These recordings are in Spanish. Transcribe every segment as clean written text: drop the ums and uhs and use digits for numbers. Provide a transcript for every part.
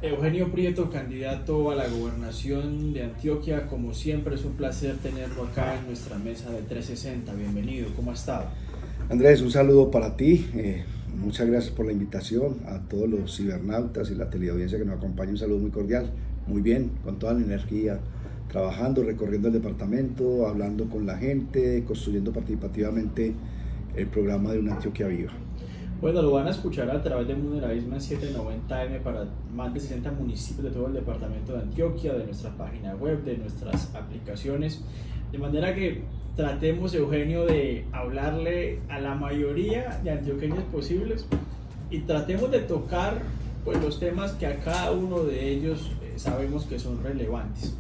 Eugenio Prieto, candidato a la gobernación de Antioquia, como siempre es un placer tenerlo acá en nuestra mesa de 360. Bienvenido, ¿cómo ha estado? Andrés, un saludo para ti, muchas gracias por la invitación, a todos los cibernautas y la teleaudiencia que nos acompaña, un saludo muy cordial, muy bien, con toda la energía, trabajando, recorriendo el departamento, hablando con la gente, construyendo participativamente el programa de Una Antioquia Viva. Bueno, lo van a escuchar a través de Muneraísmo en 790M para más de 60 municipios de todo el departamento de Antioquia, de nuestra página web, de nuestras aplicaciones. De manera que tratemos, Eugenio, de hablarle a la mayoría de antioqueños posibles y tratemos de tocar pues, los temas que a cada uno de ellos sabemos que son relevantes.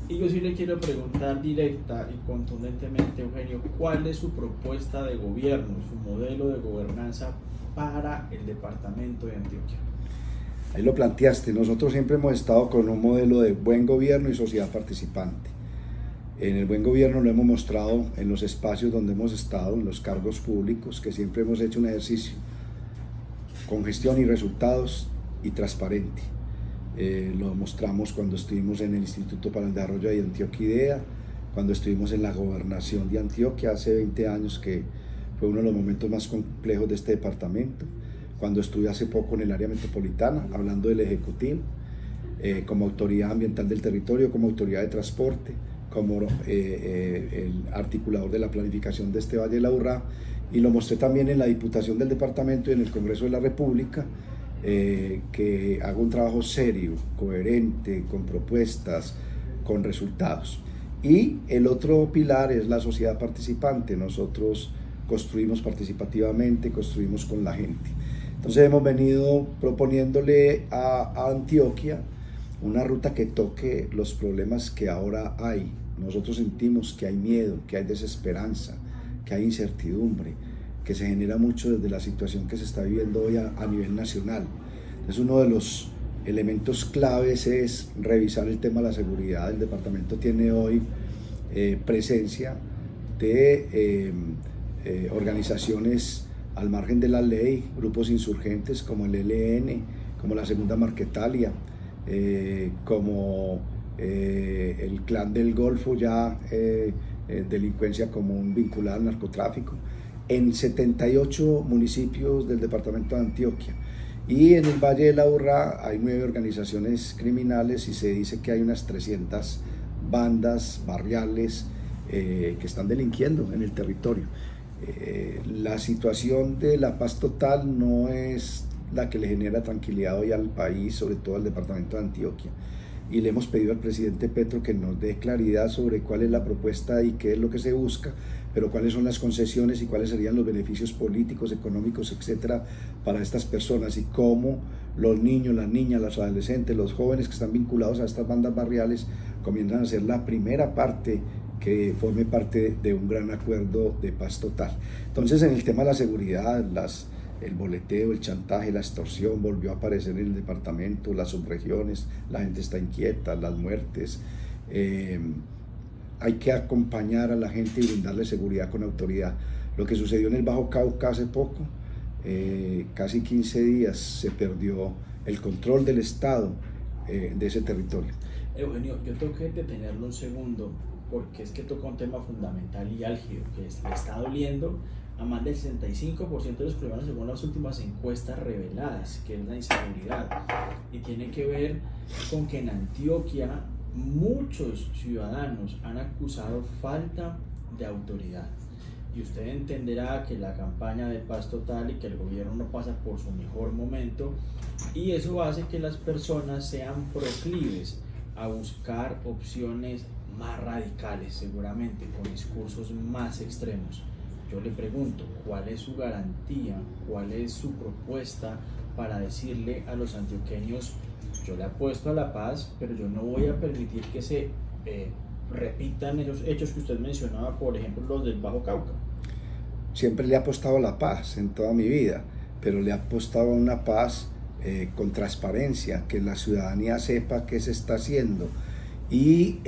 Y yo sí le quiero preguntar directa y contundentemente, Eugenio, ¿cuál es su propuesta de gobierno, su modelo de gobernanza para el departamento de Antioquia? Ahí lo planteaste, nosotros siempre hemos estado con un modelo de buen gobierno y sociedad participante. En el buen gobierno lo hemos mostrado en los espacios donde hemos estado, en los cargos públicos, que siempre hemos hecho un ejercicio con gestión y resultados y transparente. Lo mostramos cuando estuvimos en el Instituto para el Desarrollo de Antioquia IDEA, cuando estuvimos en la gobernación de Antioquia hace 20 años, que fue uno de los momentos más complejos de este departamento, cuando estuve hace poco en el área metropolitana, hablando del Ejecutivo, como autoridad ambiental del territorio, como autoridad de transporte, como el articulador de la planificación de este Valle de la Urrá, y lo mostré también en la Diputación del Departamento y en el Congreso de la República, que hago un trabajo serio, coherente, con propuestas, con resultados. Y el otro pilar es la sociedad participante. Nosotros construimos participativamente, construimos con la gente. Entonces hemos venido proponiéndole a Antioquia una ruta que toque los problemas que ahora hay. Nosotros sentimos que hay miedo, que hay desesperanza, que hay incertidumbre, que se genera mucho desde la situación que se está viviendo hoy a nivel nacional. Entonces uno de los elementos claves es revisar el tema de la seguridad. El departamento tiene hoy presencia de organizaciones al margen de la ley, grupos insurgentes como el ELN, como la Segunda Marquetalia, como el Clan del Golfo, ya delincuencia común vinculada al narcotráfico, en 78 municipios del departamento de Antioquia. Y en el Valle de la Urrá hay 9 organizaciones criminales y se dice que hay unas 300 bandas barriales que están delinquiendo en el territorio. La situación de la paz total no es la que le genera tranquilidad hoy al país, sobre todo al departamento de Antioquia. Y le hemos pedido al presidente Petro que nos dé claridad sobre cuál es la propuesta y qué es lo que se busca, pero cuáles son las concesiones y cuáles serían los beneficios políticos, económicos, etcétera, para estas personas, y cómo los niños, las niñas, los adolescentes, los jóvenes que están vinculados a estas bandas barriales comienzan a ser la primera parte que forme parte de un gran acuerdo de paz total. Entonces, en el tema de la seguridad, el boleteo, el chantaje, la extorsión volvió a aparecer en el departamento, las subregiones, la gente está inquieta, las muertes. Hay que acompañar a la gente y brindarle seguridad con autoridad. Lo que sucedió en el Bajo Cauca hace poco, casi 15 días, se perdió el control del Estado de ese territorio. Eugenio, yo tengo que detenerlo un segundo, porque es que toca un tema fundamental y álgido, que le está doliendo a más del 65% de los colombianos según las últimas encuestas reveladas, que es la inseguridad, y tiene que ver con que en Antioquia muchos ciudadanos han acusado falta de autoridad, y usted entenderá que la campaña de paz total y que el gobierno no pasa por su mejor momento, y eso hace que las personas sean proclives a buscar opciones más radicales, seguramente con discursos más extremos. Yo le pregunto, ¿cuál es su garantía, cuál es su propuesta para decirle a los antioqueños: yo le apuesto a la paz, pero yo no voy a permitir que se repitan esos hechos que usted mencionaba, por ejemplo los del Bajo Cauca? Siempre le he apostado a la paz en toda mi vida, pero le he apostado a una paz con transparencia, que la ciudadanía sepa qué se está haciendo. Y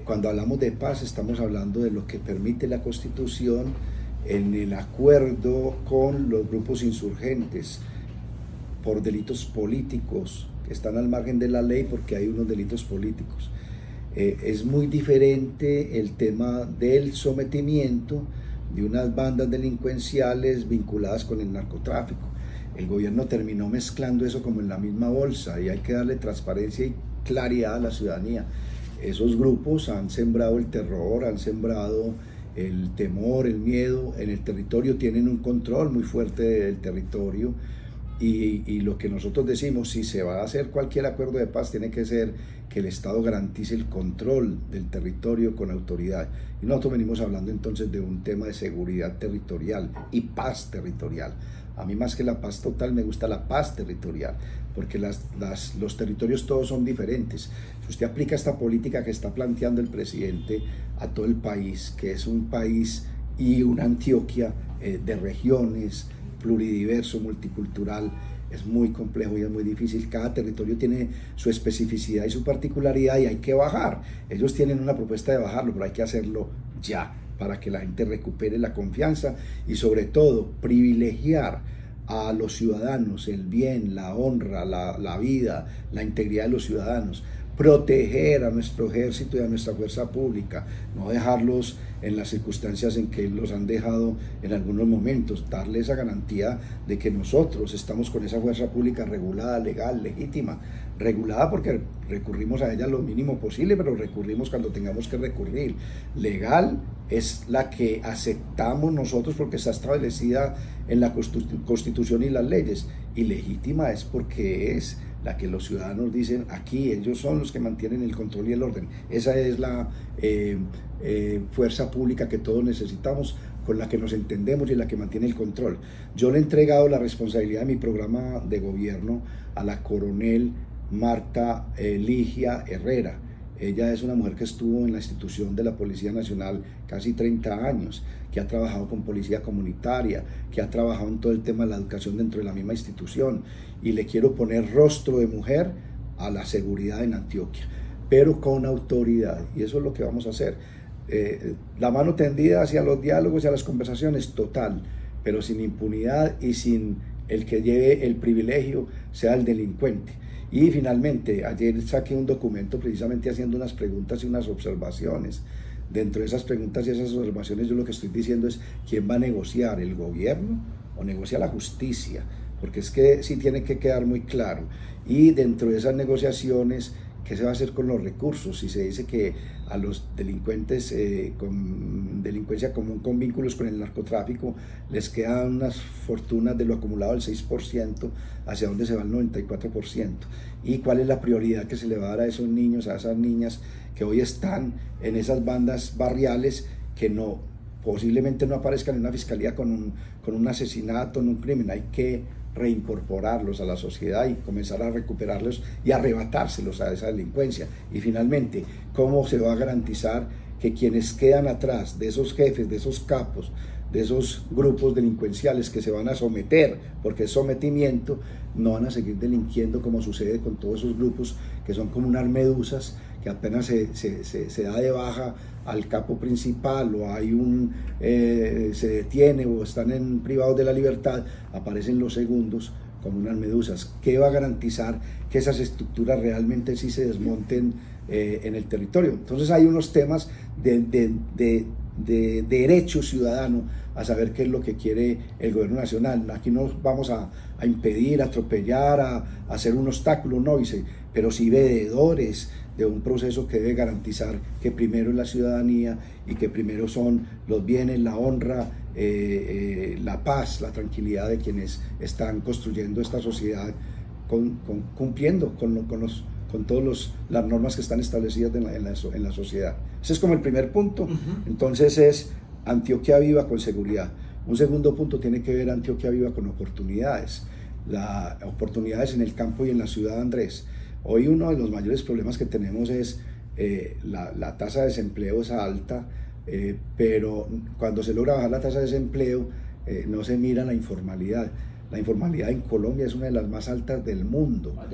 cuando hablamos de paz estamos hablando de lo que permite la Constitución en el acuerdo con los grupos insurgentes por delitos políticos, que están al margen de la ley porque hay unos delitos políticos. Es muy diferente el tema del sometimiento de unas bandas delincuenciales vinculadas con el narcotráfico. El gobierno terminó mezclando eso como en la misma bolsa y hay que darle transparencia y claridad a la ciudadanía. Esos grupos han sembrado el terror, han sembrado el temor, el miedo en el territorio, tienen un control muy fuerte del territorio y lo que nosotros decimos, si se va a hacer cualquier acuerdo de paz, tiene que ser que el Estado garantice el control del territorio con autoridad. Y nosotros venimos hablando entonces de un tema de seguridad territorial y paz territorial. A mí más que la paz total me gusta la paz territorial, porque los territorios todos son diferentes. Si usted aplica esta política que está planteando el presidente a todo el país, que es un país y una Antioquia de regiones, pluridiverso, multicultural, es muy complejo y es muy difícil. Cada territorio tiene su especificidad y su particularidad y hay que bajar. Ellos tienen una propuesta de bajarlo, pero hay que hacerlo ya, para que la gente recupere la confianza y sobre todo privilegiar a los ciudadanos, el bien, la honra, la vida, la integridad de los ciudadanos, proteger a nuestro ejército y a nuestra fuerza pública, no dejarlos en las circunstancias en que los han dejado en algunos momentos, darle esa garantía de que nosotros estamos con esa fuerza pública regulada, legal, legítima, regulada porque recurrimos a ella lo mínimo posible, pero recurrimos cuando tengamos que recurrir. Legal es la que aceptamos nosotros porque está establecida en la Constitución y las leyes, y legítima es porque es la que los ciudadanos dicen, aquí ellos son los que mantienen el control y el orden. Esa es la fuerza pública que todos necesitamos, con la que nos entendemos y la que mantiene el control. Yo le he entregado la responsabilidad de mi programa de gobierno a la coronel Marta Ligia Herrera. Ella es una mujer que estuvo en la institución de la Policía Nacional casi 30 años, que ha trabajado con policía comunitaria, que ha trabajado en todo el tema de la educación dentro de la misma institución, y le quiero poner rostro de mujer a la seguridad en Antioquia, pero con autoridad, y eso es lo que vamos a hacer. La mano tendida hacia los diálogos y a las conversaciones, total, pero sin impunidad y sin el que lleve el privilegio sea el delincuente. Y finalmente, ayer saqué un documento precisamente haciendo unas preguntas y unas observaciones. Dentro de esas preguntas y esas observaciones yo lo que estoy diciendo es ¿quién va a negociar? ¿El gobierno o negocia la justicia? Porque es que sí tiene que quedar muy claro. Y dentro de esas negociaciones, ¿qué se va a hacer con los recursos? Si se dice que a los delincuentes con delincuencia común con vínculos con el narcotráfico les quedan unas fortunas de lo acumulado del 6%, ¿hacia dónde se va el 94%? ¿Y cuál es la prioridad que se le va a dar a esos niños, a esas niñas que hoy están en esas bandas barriales que posiblemente no aparezcan en una fiscalía con un asesinato, en un crimen? Hay que reincorporarlos a la sociedad y comenzar a recuperarlos y arrebatárselos a esa delincuencia. Y finalmente, ¿cómo se va a garantizar que quienes quedan atrás de esos jefes, de esos capos, de esos grupos delincuenciales que se van a someter, porque es sometimiento, no van a seguir delinquiendo como sucede con todos esos grupos que son como unas medusas que apenas se da de baja al capo principal o hay se detiene o están privados de la libertad, aparecen los segundos como unas medusas? ¿Qué va a garantizar que esas estructuras realmente sí se desmonten en el territorio? Entonces hay unos temas de derecho ciudadano a saber qué es lo que quiere el gobierno nacional. Aquí no vamos a impedir, a atropellar, a hacer un obstáculo, no, pero sí veedores de un proceso que debe garantizar que primero es la ciudadanía y que primero son los bienes, la honra, la paz, la tranquilidad de quienes están construyendo esta sociedad cumpliendo con todas las normas que están establecidas en la sociedad. Ese es como el primer punto. Entonces es Antioquia viva con seguridad. Un segundo punto tiene que ver Antioquia viva con oportunidades. Oportunidades en el campo y en la ciudad, Andrés. Hoy uno de los mayores problemas que tenemos es la tasa de desempleo es alta, pero cuando se logra bajar la tasa de desempleo no se mira la informalidad. La informalidad en Colombia es una de las más altas del mundo, más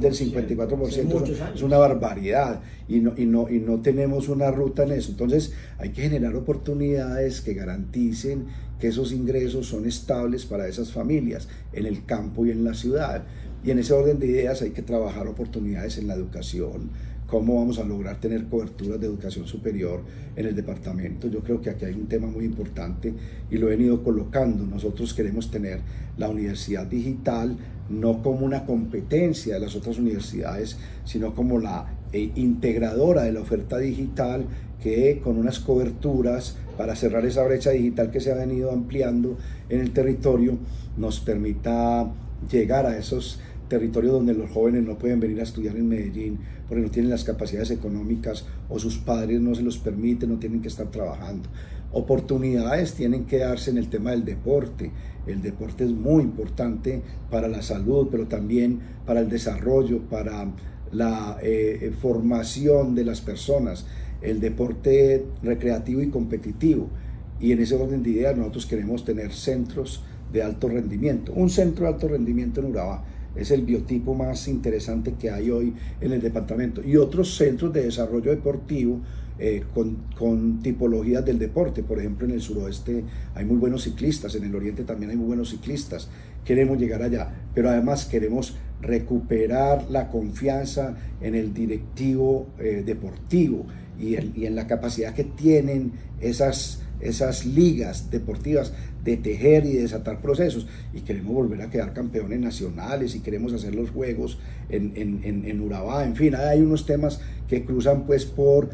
del 54%, es una barbaridad y no tenemos una ruta en eso. Entonces hay que generar oportunidades que garanticen que esos ingresos son estables para esas familias en el campo y en la ciudad. Y en ese orden de ideas hay que trabajar oportunidades en la educación, cómo vamos a lograr tener coberturas de educación superior en el departamento. Yo creo que aquí hay un tema muy importante y lo he venido colocando. Nosotros queremos tener la universidad digital no como una competencia de las otras universidades, sino como la integradora de la oferta digital, que con unas coberturas para cerrar esa brecha digital que se ha venido ampliando en el territorio nos permita llegar a esos territorios donde los jóvenes no pueden venir a estudiar en Medellín porque no tienen las capacidades económicas o sus padres no se los permiten, no tienen que estar trabajando. Oportunidades tienen que darse en el tema del deporte. El deporte es muy importante para la salud, pero también para el desarrollo, para la formación de las personas, el deporte recreativo y competitivo. Y en ese orden de ideas nosotros queremos tener centros de alto rendimiento. Un centro de alto rendimiento en Urabá es el biotipo más interesante que hay hoy en el departamento, y otros centros de desarrollo deportivo con tipologías del deporte. Por ejemplo, en el suroeste hay muy buenos ciclistas, en el oriente también hay muy buenos ciclistas. Queremos llegar allá, pero además queremos recuperar la confianza en el directivo deportivo y en la capacidad que tienen esas ligas deportivas de tejer y de desatar procesos, y queremos volver a quedar campeones nacionales y queremos hacer los juegos en Urabá. En fin, hay unos temas que cruzan pues por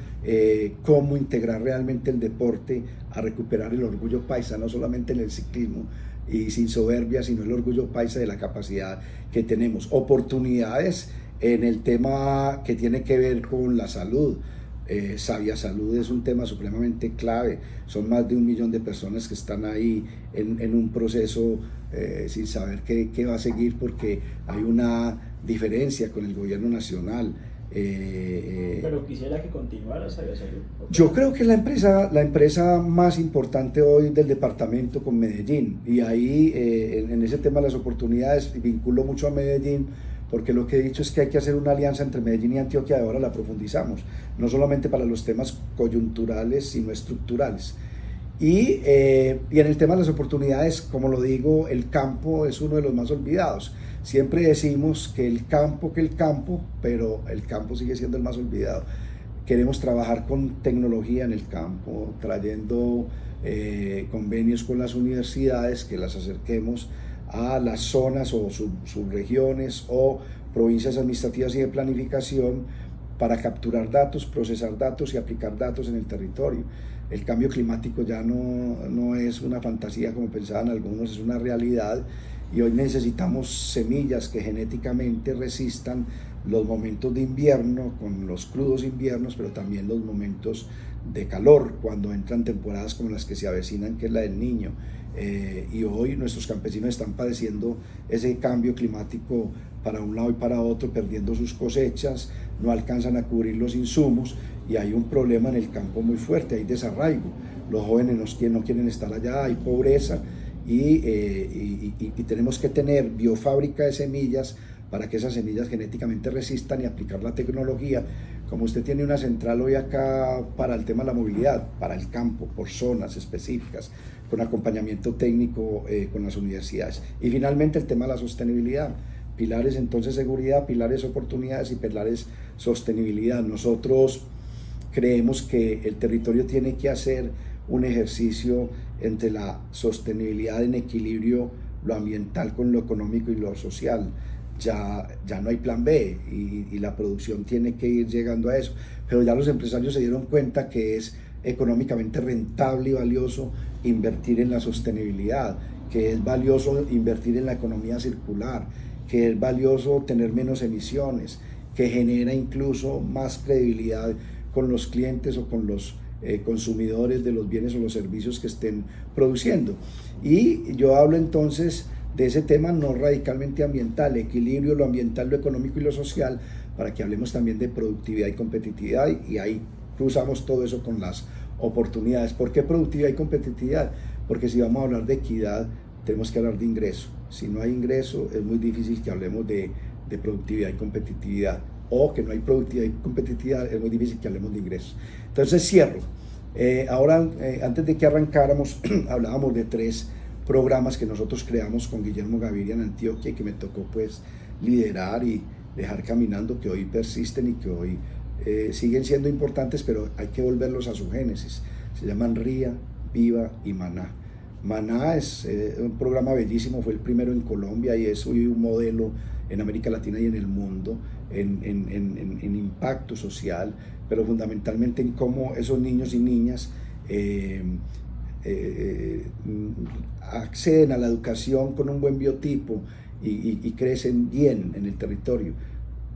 cómo integrar realmente el deporte a recuperar el orgullo paisa, no solamente en el ciclismo y sin soberbia, sino el orgullo paisa de la capacidad que tenemos. Oportunidades en el tema que tiene que ver con la salud. Sabia Salud es un tema supremamente clave. Son más de 1 millón de personas que están ahí en un proceso sin saber qué va a seguir, porque hay una diferencia con el gobierno nacional. Pero quisiera que continuara Sabia Salud. Yo creo que es la empresa más importante hoy del departamento con Medellín, y ahí en ese tema de las oportunidades vinculo mucho a Medellín, porque lo que he dicho es que hay que hacer una alianza entre Medellín y Antioquia, y ahora la profundizamos, no solamente para los temas coyunturales, sino estructurales. Y en el tema de las oportunidades, como lo digo, el campo es uno de los más olvidados. Siempre decimos que el campo, pero el campo sigue siendo el más olvidado. Queremos trabajar con tecnología en el campo, trayendo convenios con las universidades, que las acerquemos a las zonas o subregiones o provincias administrativas y de planificación para capturar datos, procesar datos y aplicar datos en el territorio. El cambio climático ya no es una fantasía como pensaban algunos, es una realidad, y hoy necesitamos semillas que genéticamente resistan los momentos de invierno, con los crudos inviernos, pero también los momentos de calor, cuando entran temporadas como las que se avecinan, que es la del Niño. Y hoy nuestros campesinos están padeciendo ese cambio climático para un lado y para otro, perdiendo sus cosechas, no alcanzan a cubrir los insumos, y hay un problema en el campo muy fuerte, hay desarraigo. Los jóvenes no quieren estar allá, hay pobreza, y tenemos que tener biofábrica de semillas para que esas semillas genéticamente resistan y aplicar la tecnología. Como usted tiene una central hoy acá para el tema de la movilidad, para el campo, por zonas específicas, con acompañamiento técnico con las universidades. Y finalmente el tema de la sostenibilidad. Pilares entonces seguridad, pilares oportunidades y pilares sostenibilidad. Nosotros creemos que el territorio tiene que hacer un ejercicio entre la sostenibilidad en equilibrio, lo ambiental con lo económico y lo social. Ya no hay plan B y la producción tiene que ir llegando a eso, pero ya los empresarios se dieron cuenta que es económicamente rentable y valioso invertir en la sostenibilidad, que es valioso invertir en la economía circular, que es valioso tener menos emisiones, que genera incluso más credibilidad con los clientes o con los consumidores de los bienes o los servicios que estén produciendo. Y yo hablo entonces de ese tema no radicalmente ambiental, equilibrio, lo ambiental, lo económico y lo social, para que hablemos también de productividad y competitividad, y ahí cruzamos todo eso con las oportunidades. ¿Por qué productividad y competitividad? Porque si vamos a hablar de equidad, tenemos que hablar de ingreso. Si no hay ingreso, es muy difícil que hablemos de productividad y competitividad, o que no hay productividad y competitividad, es muy difícil que hablemos de ingresos. Entonces cierro. Ahora, antes de que arrancáramos, hablábamos de 3 programas que nosotros creamos con Guillermo Gaviria en Antioquia, y que me tocó pues liderar y dejar caminando, que hoy persisten y que hoy siguen siendo importantes, pero hay que volverlos a su génesis. Se llaman RIA, Viva y Maná. Maná es un programa bellísimo, fue el primero en Colombia y es hoy un modelo en América Latina y en el mundo en impacto social, pero fundamentalmente en cómo esos niños y niñas acceden a la educación con un buen biotipo y crecen bien en el territorio.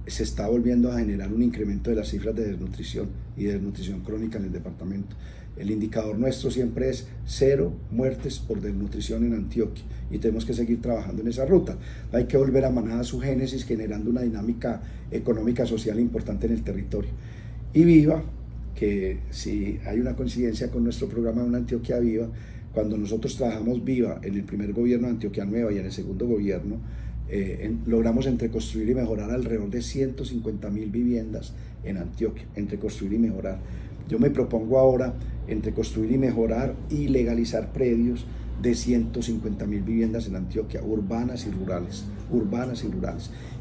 Se está volviendo a generar un incremento de las cifras de desnutrición y de desnutrición crónica en el departamento. El indicador nuestro siempre es 0 muertes por desnutrición en Antioquia y tenemos que seguir trabajando en esa ruta. Hay que volver a Maná a su génesis, generando una dinámica económica social importante en el territorio. Y Viva, que si hay una coincidencia con nuestro programa de Una Antioquia Viva, cuando nosotros trabajamos Viva en el primer gobierno de Antioquia Nueva y en el segundo gobierno, logramos entre construir y mejorar alrededor de 150.000 viviendas en Antioquia, entre construir y mejorar. Yo me propongo ahora, entre construir y mejorar y legalizar predios de 150.000 viviendas en Antioquia, urbanas y rurales,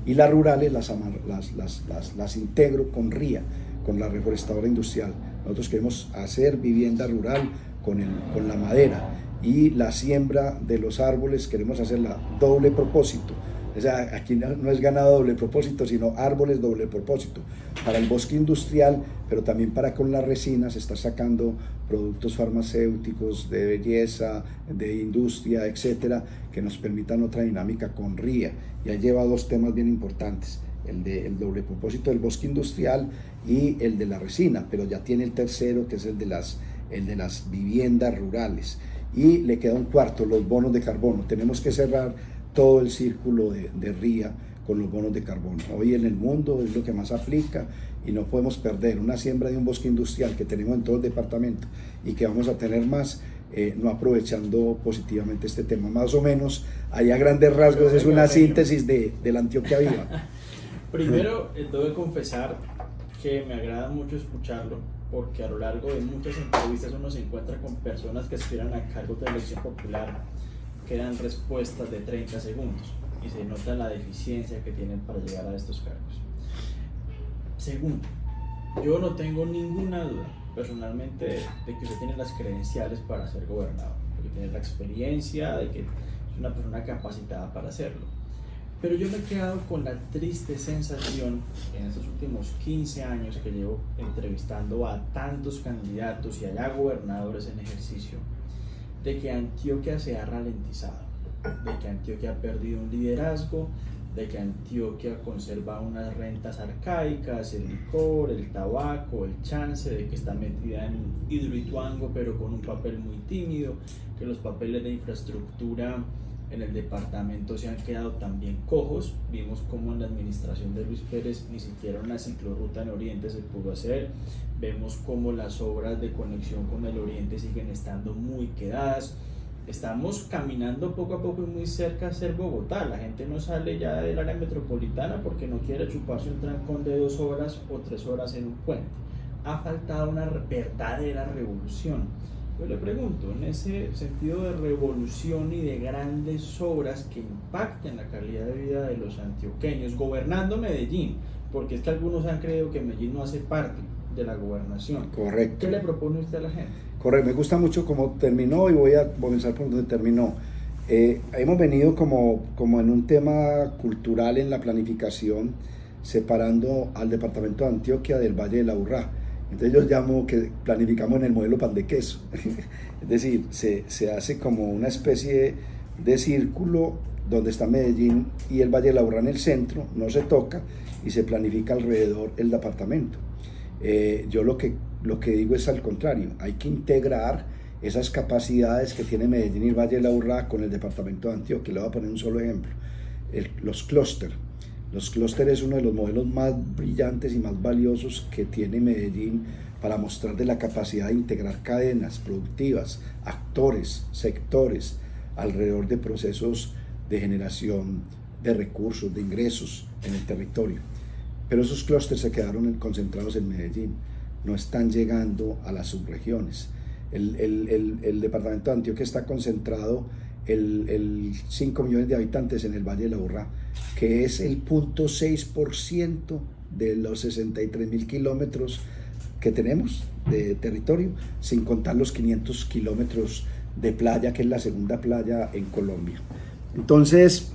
y las rurales las integro con RIA, con la reforestadora industrial. Nosotros queremos hacer vivienda rural con la madera, y la siembra de los árboles queremos hacerla doble propósito. O sea, aquí no es ganado doble propósito, sino árboles doble propósito, para el bosque industrial, pero también para con la resina se está sacando productos farmacéuticos, de belleza, de industria, etcétera, que nos permitan otra dinámica con RIA. Ya lleva 2 temas bien importantes, el doble propósito del bosque industrial y el de la resina, pero ya tiene el tercero, que es el de las viviendas rurales. Y le queda un cuarto, los bonos de carbono. Tenemos que cerrar todo el círculo de RIA con los bonos de carbono. Hoy en el mundo es lo que más aplica y no podemos perder una siembra de un bosque industrial que tenemos en todo el departamento y que vamos a tener más, no aprovechando positivamente este tema. Más o menos, allá a grandes rasgos es una síntesis de la Antioquia Viva. Primero, tengo que confesar que me agrada mucho escucharlo, porque a lo largo de muchas entrevistas uno se encuentra con personas que aspiran a cargos de elección popular que dan respuestas de 30 segundos y se nota la deficiencia que tienen para llegar a estos cargos. Segundo, yo no tengo ninguna duda personalmente de que usted tiene las credenciales para ser gobernador, de que tiene la experiencia, de que es una persona capacitada para hacerlo. Pero yo me he quedado con la triste sensación en estos últimos 15 años que llevo entrevistando a tantos candidatos y allá gobernadores en ejercicio, de que Antioquia se ha ralentizado, de que Antioquia ha perdido un liderazgo, de que Antioquia conserva unas rentas arcaicas, el licor, el tabaco, el chance, de que está metida en Hidroituango pero con un papel muy tímido, que los papeles de infraestructura en el departamento se han quedado también cojos. Vimos cómo en la administración de Luis Pérez ni siquiera una ciclorruta en Oriente se pudo hacer. Vemos cómo las obras de conexión con el Oriente siguen estando muy quedadas. Estamos caminando poco a poco y muy cerca a ser Bogotá. La gente no sale ya del área metropolitana porque no quiere chuparse un trancón de 2 horas o 3 horas en un puente. Ha faltado una verdadera revolución. Yo le pregunto, en ese sentido de revolución y de grandes obras que impacten la calidad de vida de los antioqueños, gobernando Medellín, porque es que algunos han creído que Medellín no hace parte de la gobernación. Correcto. ¿Qué le propone usted a la gente? Correcto, me gusta mucho cómo terminó y voy a comenzar por donde terminó. Hemos venido como en un tema cultural en la planificación, separando al departamento de Antioquia del Valle de la Urrá. Entonces yo llamo que planificamos en el modelo pan de queso, es decir, se hace como una especie de círculo donde está Medellín y el Valle de la Urrá en el centro, no se toca y se planifica alrededor el departamento. Yo lo que digo es al contrario, hay que integrar esas capacidades que tiene Medellín y el Valle de la Urrá con el departamento de Antioquia. Le voy a poner un solo ejemplo, los clústeres. Los clústeres es uno de los modelos más brillantes y más valiosos que tiene Medellín para mostrar de la capacidad de integrar cadenas productivas, actores, sectores, alrededor de procesos de generación de recursos, de ingresos en el territorio. Pero esos clústeres se quedaron concentrados en Medellín, no están llegando a las subregiones. El departamento de Antioquia está concentrado el 5 millones de habitantes en el Valle de la Aburrá, que es el 0.6% de los 63.000 kilómetros que tenemos de territorio, sin contar los 500 kilómetros de playa, que es la segunda playa en Colombia. Entonces,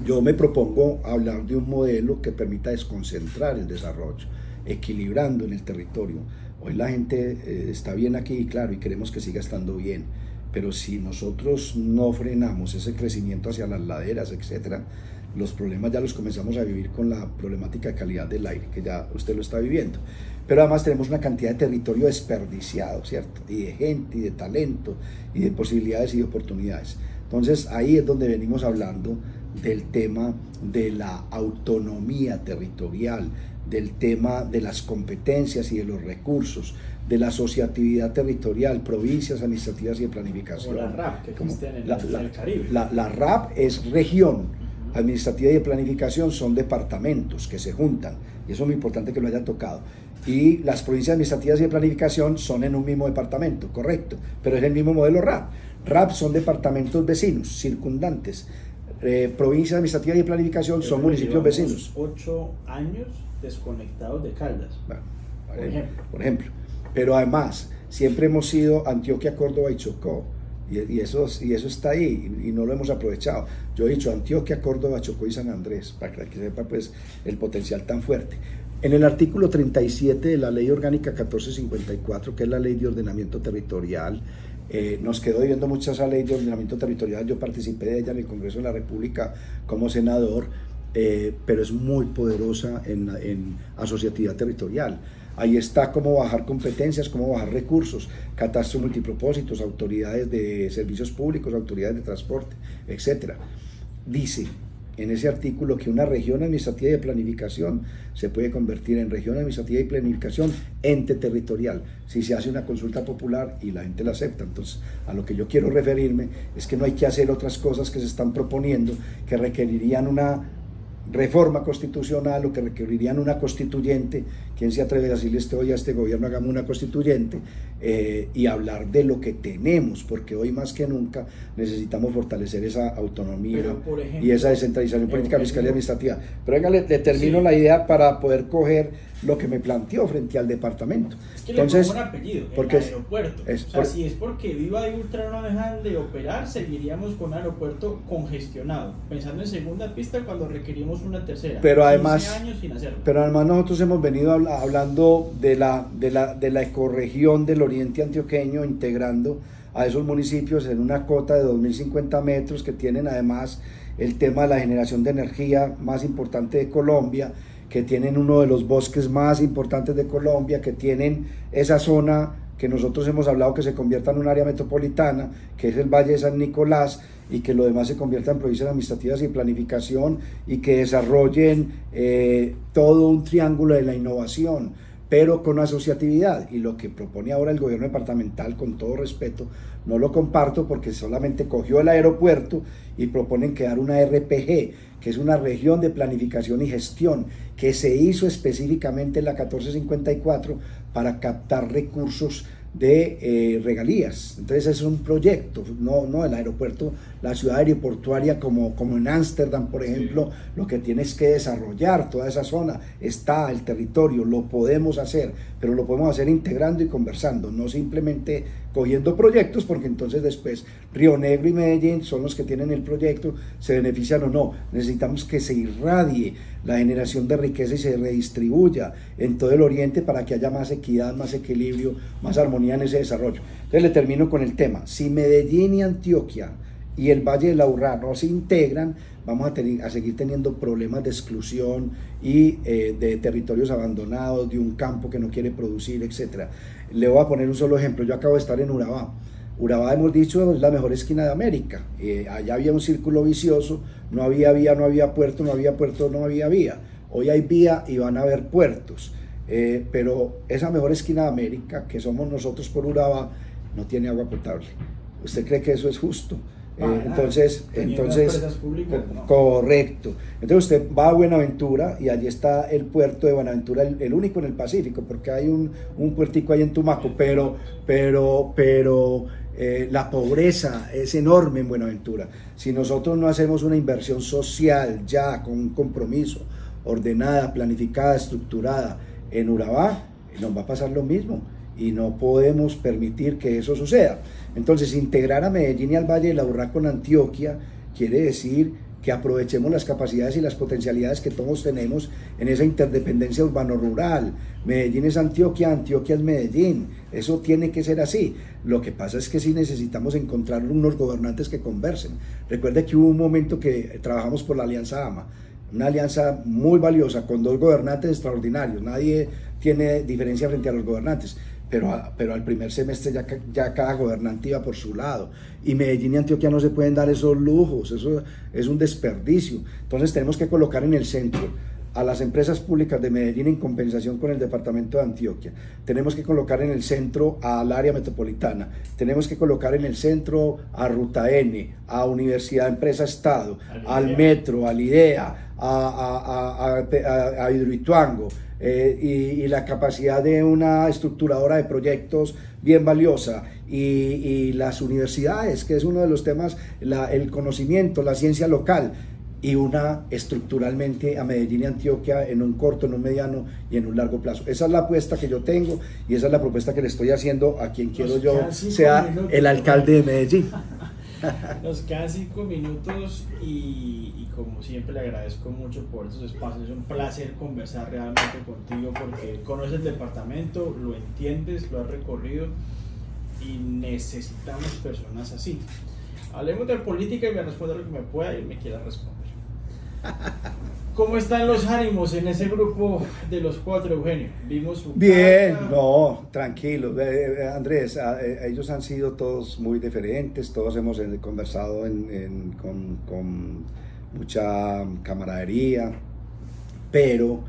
yo me propongo hablar de un modelo que permita desconcentrar el desarrollo, equilibrando en el territorio. Hoy la gente está bien aquí, claro, y queremos que siga estando bien, pero si nosotros no frenamos ese crecimiento hacia las laderas, etcétera, los problemas ya los comenzamos a vivir con la problemática de calidad del aire, que ya usted lo está viviendo. Pero además tenemos una cantidad de territorio desperdiciado, ¿cierto? Y de gente, y de talento, y de posibilidades y de oportunidades. Entonces ahí es donde venimos hablando del tema de la autonomía territorial, del tema de las competencias y de los recursos, de la asociatividad territorial, provincias administrativas y de planificación. O la RAP, que existe en el Caribe. La RAP es región administrativa y de planificación, son departamentos que se juntan, y eso es muy importante que lo haya tocado. Y las provincias administrativas y de planificación son en un mismo departamento, correcto, pero es el mismo modelo RAP. RAP son departamentos vecinos, circundantes. Provincias administrativas y de planificación son municipios vecinos. 8 años desconectados de Caldas, bueno, por ejemplo. Pero además, siempre hemos sido Antioquia, Córdoba y Chocó. Y eso está ahí y no lo hemos aprovechado. Yo he dicho Antioquia, Córdoba, Chocó y San Andrés, para que sepa pues el potencial tan fuerte. En el artículo 37 de la Ley Orgánica 1454, que es la Ley de Ordenamiento Territorial, nos quedó debiendo mucho esa Ley de Ordenamiento Territorial. Yo participé de ella en el Congreso de la República como senador, pero es muy poderosa en asociatividad territorial. Ahí está cómo bajar competencias, cómo bajar recursos, catastro multipropósitos, autoridades de servicios públicos, autoridades de transporte, etc. Dice en ese artículo que una región administrativa de planificación se puede convertir en región administrativa de planificación ente territorial si se hace una consulta popular y la gente la acepta. Entonces, a lo que yo quiero referirme es que no hay que hacer otras cosas que se están proponiendo que requerirían una reforma constitucional o que requerirían una constituyente. ¿Quién se atreve a decirle hoy a este gobierno hagamos una constituyente y hablar de lo que tenemos? Porque hoy más que nunca necesitamos fortalecer esa autonomía, ejemplo, y esa descentralización política, fiscal y administrativa. Pero venga, le termino la idea para poder coger lo que me planteó frente al departamento. Es que entonces, le pongo un apellido, porque el aeropuerto. Si es porque Viva y Ultra no dejan de operar, seguiríamos con un aeropuerto congestionado, pensando en segunda pista cuando requerimos una tercera. Pero además, 15 años sin hacerlo. Pero además nosotros hemos venido hablando de la ecorregión del oriente antioqueño, integrando a esos municipios en una cota de 2.050 metros que tienen además el tema de la generación de energía más importante de Colombia, que tienen uno de los bosques más importantes de Colombia, que tienen esa zona que nosotros hemos hablado que se convierta en un área metropolitana, que es el Valle de San Nicolás, y que lo demás se convierta en provincias administrativas y planificación, y que desarrollen todo un triángulo de la innovación, pero con asociatividad. Y lo que propone ahora el gobierno departamental, con todo respeto, no lo comparto porque solamente cogió el aeropuerto y proponen crear una RPG, que es una región de planificación y gestión, que se hizo específicamente en la 1454 para captar recursos de regalías. Entonces es un proyecto, no el aeropuerto, la ciudad aeroportuaria como en Ámsterdam, por ejemplo, sí. Lo que tiene es que desarrollar toda esa zona, está el territorio, lo podemos hacer, pero lo podemos hacer integrando y conversando, no simplemente cogiendo proyectos, porque entonces después Río Negro y Medellín son los que tienen el proyecto, se benefician o no. Necesitamos que se irradie la generación de riqueza y se redistribuya en todo el oriente para que haya más equidad, más equilibrio, más armonía en ese desarrollo. Entonces le termino con el tema. Si Medellín y Antioquia y el Valle de la Aburrá no se integran, vamos a seguir teniendo problemas de exclusión y de territorios abandonados, de un campo que no quiere producir, etc. Le voy a poner un solo ejemplo. Yo acabo de estar en Urabá. Urabá, hemos dicho, es la mejor esquina de América. Allá había un círculo vicioso, no había vía, no había puerto, no había puerto, no había vía. Hoy hay vía y van a haber puertos. Pero esa mejor esquina de América, que somos nosotros por Urabá, no tiene agua potable. ¿Usted cree que eso es justo? Entonces, empresas públicas, no. Correcto. Entonces usted va a Buenaventura y allí está el puerto de Buenaventura, el único en el Pacífico, porque hay un puertico ahí en Tumaco, pero la pobreza es enorme en Buenaventura. Si nosotros no hacemos una inversión social ya con un compromiso, ordenada, planificada, estructurada en Urabá, nos va a pasar lo mismo y no podemos permitir que eso suceda. Entonces, integrar a Medellín y al Valle del Aburrá con Antioquia quiere decir que aprovechemos las capacidades y las potencialidades que todos tenemos en esa interdependencia urbano-rural. Medellín es Antioquia, Antioquia es Medellín. Eso tiene que ser así. Lo que pasa es que sí necesitamos encontrar unos gobernantes que conversen. Recuerde que hubo un momento que trabajamos por la Alianza AMA, una alianza muy valiosa con 2 gobernantes extraordinarios. Nadie tiene diferencia frente a los gobernantes. Pero al primer semestre ya cada gobernante iba por su lado, y Medellín y Antioquia no se pueden dar esos lujos, eso es un desperdicio. Entonces tenemos que colocar en el centro a las empresas públicas de Medellín en compensación con el departamento de Antioquia, tenemos que colocar en el centro al área metropolitana, tenemos que colocar en el centro a Ruta N, a Universidad Empresa Estado, al Metro, al IDEA, a Hidroituango, y la capacidad de una estructuradora de proyectos bien valiosa, y las universidades, que es uno de los temas, el conocimiento, la ciencia local, y una estructuralmente a Medellín y Antioquia en un corto, en un mediano y en un largo plazo. Esa es la apuesta que yo tengo y esa es la propuesta que le estoy haciendo a quien quiero yo sea el alcalde de Medellín. Nos quedan 5 minutos y como siempre le agradezco mucho por estos espacios. Es un placer conversar realmente contigo porque conoces el departamento, lo entiendes, lo has recorrido y necesitamos personas así. Hablemos de política y me responda lo que me pueda y me quiera responder. ¿Cómo están los ánimos en ese grupo de los 4, Eugenio? Vimos su bien, carta. No, tranquilo, Andrés, ellos han sido todos muy diferentes, todos hemos conversado con mucha camaradería, pero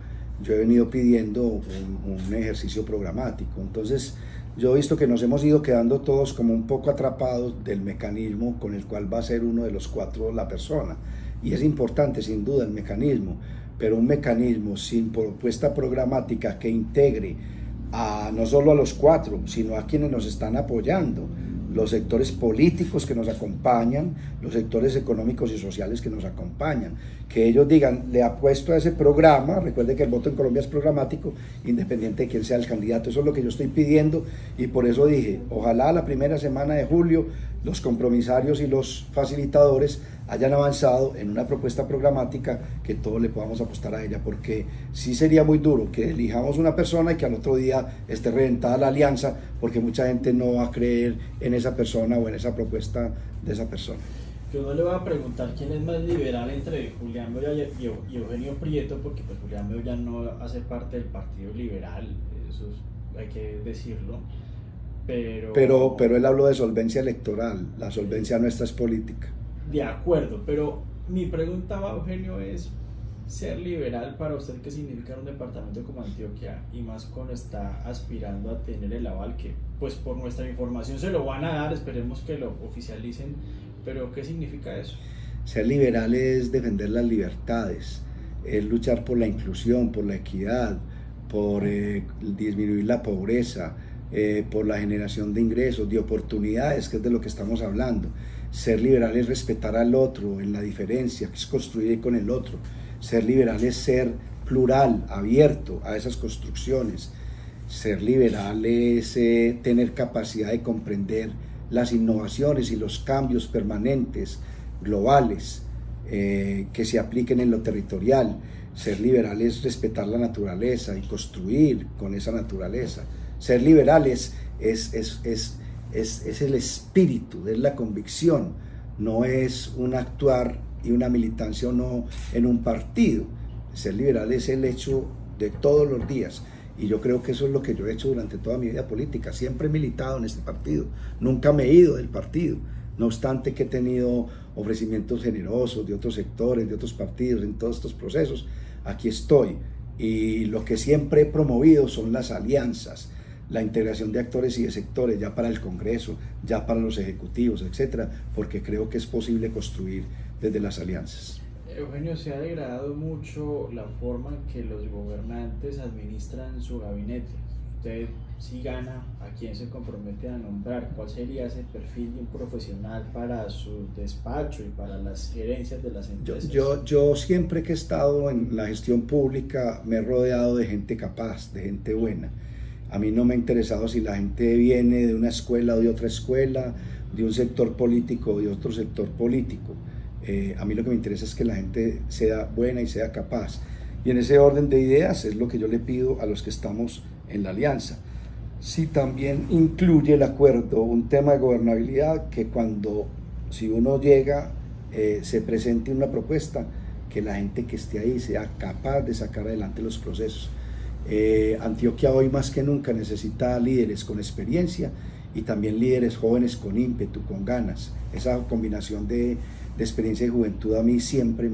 yo he venido pidiendo un ejercicio programático. Entonces yo he visto que nos hemos ido quedando todos como un poco atrapados del mecanismo con el cual va a ser uno de los 4 la persona. Y es importante, sin duda, el mecanismo, pero un mecanismo sin propuesta programática que integre no solo a los 4, sino a quienes nos están apoyando, los sectores políticos que nos acompañan, los sectores económicos y sociales que nos acompañan, que ellos digan, le apuesto a ese programa. Recuerde que el voto en Colombia es programático, independiente de quién sea el candidato. Eso es lo que yo estoy pidiendo y por eso dije, ojalá la primera semana de julio los compromisarios y los facilitadores hayan avanzado en una propuesta programática que todos le podamos apostar a ella, porque sí sería muy duro que elijamos una persona y que al otro día esté reventada la alianza, porque mucha gente no va a creer en esa persona o en esa propuesta de esa persona. Yo no le voy a preguntar quién es más liberal entre Julián Bedoya y Eugenio Prieto, porque pues Julián Bedoya no hace parte del Partido Liberal, eso hay que decirlo, pero él habló de solvencia electoral, la solvencia nuestra es política. De acuerdo, pero mi pregunta, Eugenio, es ser liberal para usted, ¿qué significa un departamento como Antioquia? Y más cuando está aspirando a tener el aval que, pues por nuestra información se lo van a dar, esperemos que lo oficialicen, pero ¿qué significa eso? Ser liberal es defender las libertades, es luchar por la inclusión, por la equidad, por disminuir la pobreza, por la generación de ingresos, de oportunidades, que es de lo que estamos hablando. Ser liberal es respetar al otro en la diferencia, es construir con el otro. Ser liberal es ser plural, abierto a esas construcciones. Ser liberal es tener capacidad de comprender las innovaciones y los cambios permanentes, globales, que se apliquen en lo territorial. Ser liberal es respetar la naturaleza y construir con esa naturaleza. Ser liberal es el espíritu, es la convicción, no es un actuar y una militancia no en un partido. Ser liberal es el hecho de todos los días, y yo creo que eso es lo que yo he hecho durante toda mi vida política. Siempre he militado en este partido, nunca me he ido del partido, no obstante que he tenido ofrecimientos generosos de otros sectores, de otros partidos en todos estos procesos. Aquí estoy, y lo que siempre he promovido son las alianzas, la integración de actores y de sectores, ya para el Congreso, ya para los ejecutivos, etcétera, porque creo que es posible construir desde las alianzas. Eugenio, se ha degradado mucho la forma en que los gobernantes administran su gabinete. Usted, si gana, ¿a quién se compromete a nombrar? ¿Cuál sería ese perfil de un profesional para su despacho y para las gerencias de las empresas? Yo siempre que he estado en la gestión pública me he rodeado de gente capaz, de gente buena. A mí no me ha interesado si la gente viene de una escuela o de otra escuela, de un sector político o de otro sector político. A mí lo que me interesa es que la gente sea buena y sea capaz. Y en ese orden de ideas es lo que yo le pido a los que estamos en la alianza. Si también incluye el acuerdo un tema de gobernabilidad, que si uno llega, se presente una propuesta, que la gente que esté ahí sea capaz de sacar adelante los procesos. Antioquia hoy más que nunca necesita líderes con experiencia y también líderes jóvenes con ímpetu, con ganas. Esa combinación de experiencia y juventud a mí siempre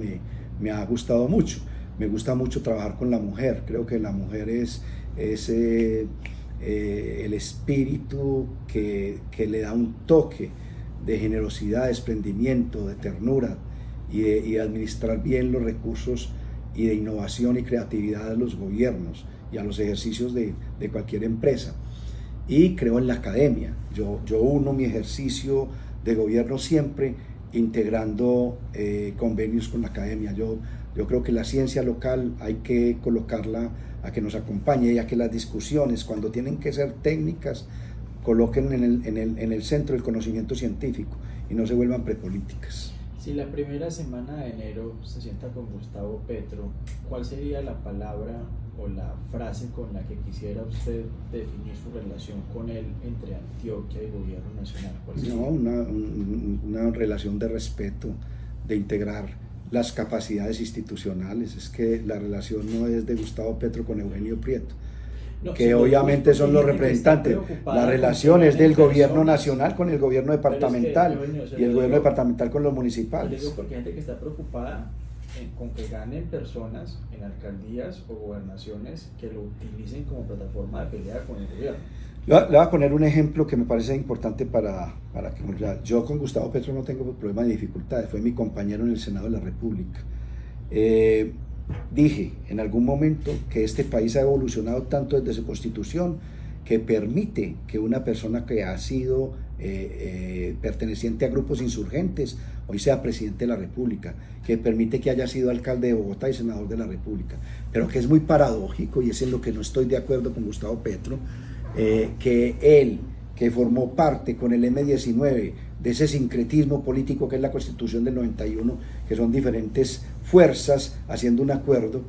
me ha gustado mucho. Me gusta mucho trabajar con la mujer. Creo que la mujer es el espíritu que le da un toque de generosidad, de desprendimiento, de ternura y de administrar bien los recursos y de innovación y creatividad a los gobiernos y a los ejercicios de cualquier empresa. Y creo en la academia. Yo uno mi ejercicio de gobierno siempre integrando convenios con la academia. Yo creo que la ciencia local hay que colocarla a que nos acompañe y a que las discusiones, cuando tienen que ser técnicas, coloquen en el centro el conocimiento científico y no se vuelvan prepolíticas. Si la primera semana de enero se sienta con Gustavo Petro, ¿cuál sería la palabra o la frase con la que quisiera usted definir su relación con él entre Antioquia y Gobierno Nacional? No, una relación de respeto, de integrar las capacidades institucionales. Es que la relación no es de Gustavo Petro con Eugenio Prieto, que obviamente son los representantes. La relación es del gobierno nacional con el gobierno departamental y el gobierno departamental con los municipales. Yo digo porque hay gente que está preocupada con que ganen personas en alcaldías o gobernaciones que lo utilicen como plataforma de pelea con el gobierno. Le voy a poner un ejemplo que me parece importante para que yo con Gustavo Petro no tengo problemas ni dificultades. Fue mi compañero en el Senado de la República. Dije en algún momento que este país ha evolucionado tanto desde su constitución que permite que una persona que ha sido perteneciente a grupos insurgentes hoy sea presidente de la República, que permite que haya sido alcalde de Bogotá y senador de la República, pero que es muy paradójico, y es en lo que no estoy de acuerdo con Gustavo Petro, que él, que formó parte con el M-19 de ese sincretismo político que es la Constitución del 91, que son diferentes fuerzas haciendo un acuerdo,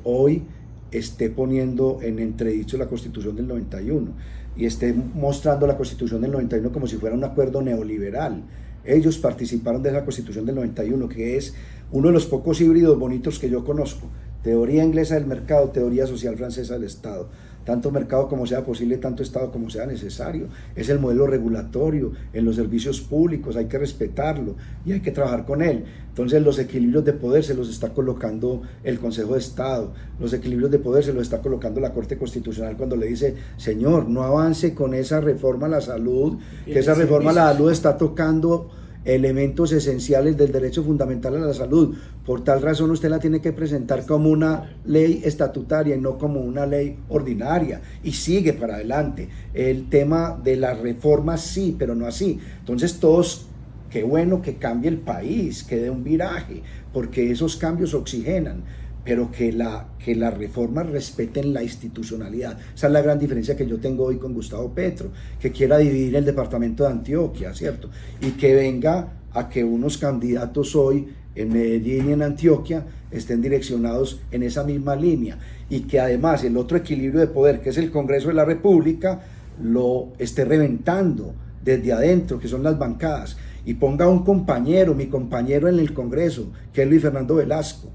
hoy esté poniendo en entredicho la Constitución del 91 y esté mostrando la Constitución del 91 como si fuera un acuerdo neoliberal. Ellos participaron de esa Constitución del 91, que es uno de los pocos híbridos bonitos que yo conozco: teoría inglesa del mercado, teoría social francesa del Estado. Tanto mercado como sea posible, tanto Estado como sea necesario. Es el modelo regulatorio en los servicios públicos, hay que respetarlo y hay que trabajar con él. Entonces los equilibrios de poder se los está colocando el Consejo de Estado, los equilibrios de poder se los está colocando la Corte Constitucional cuando le dice: señor, no avance con esa reforma a la salud, que esa reforma a la salud está tocando elementos esenciales del derecho fundamental a la salud. Por tal razón usted la tiene que presentar como una ley estatutaria y no como una ley ordinaria, y sigue para adelante. El tema de las reformas sí, pero no así. Entonces todos, qué bueno que cambie el país, que dé un viraje, porque esos cambios oxigenan, pero que las reformas respeten la institucionalidad. Esa es la gran diferencia que yo tengo hoy con Gustavo Petro, que quiera dividir el departamento de Antioquia, ¿cierto? Y que venga a que unos candidatos hoy en Medellín y en Antioquia estén direccionados en esa misma línea, y que además el otro equilibrio de poder, que es el Congreso de la República, lo esté reventando desde adentro, que son las bancadas, y ponga un compañero, mi compañero en el Congreso, que es Luis Fernando Velasco,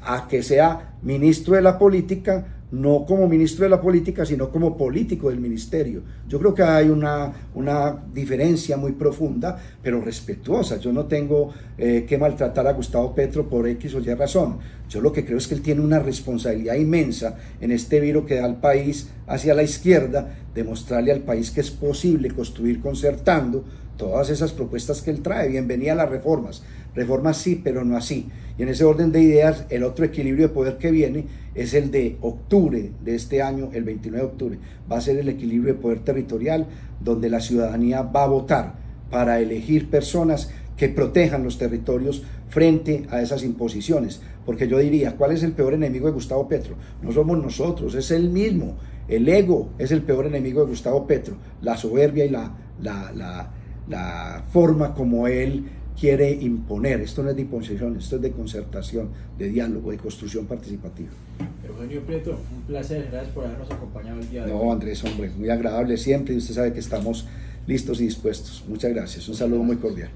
a que sea ministro de la política no como ministro de la política, sino como político del ministerio. Yo creo que hay una diferencia muy profunda, pero respetuosa. Yo no tengo que maltratar a Gustavo Petro por X o Y razón. Yo lo que creo es que él tiene una responsabilidad inmensa en este viro que da al país hacia la izquierda, demostrarle al país que es posible construir concertando todas esas propuestas que él trae. Bienvenida a las reformas. Reformas sí, pero no así. Y en ese orden de ideas, el otro equilibrio de poder que viene es el de octubre de este año, el 29 de octubre. Va a ser el equilibrio de poder territorial, donde la ciudadanía va a votar para elegir personas que protejan los territorios frente a esas imposiciones. Porque yo diría, ¿cuál es el peor enemigo de Gustavo Petro? No somos nosotros, es él mismo. El ego es el peor enemigo de Gustavo Petro. La soberbia y la forma como él quiere imponer. Esto no es de imposición, esto es de concertación, de diálogo, de construcción participativa. Eugenio Prieto, un placer, gracias por habernos acompañado el día de hoy. No, Andrés, hombre, muy agradable siempre, y usted sabe que estamos listos y dispuestos. Muchas gracias, un saludo muy cordial.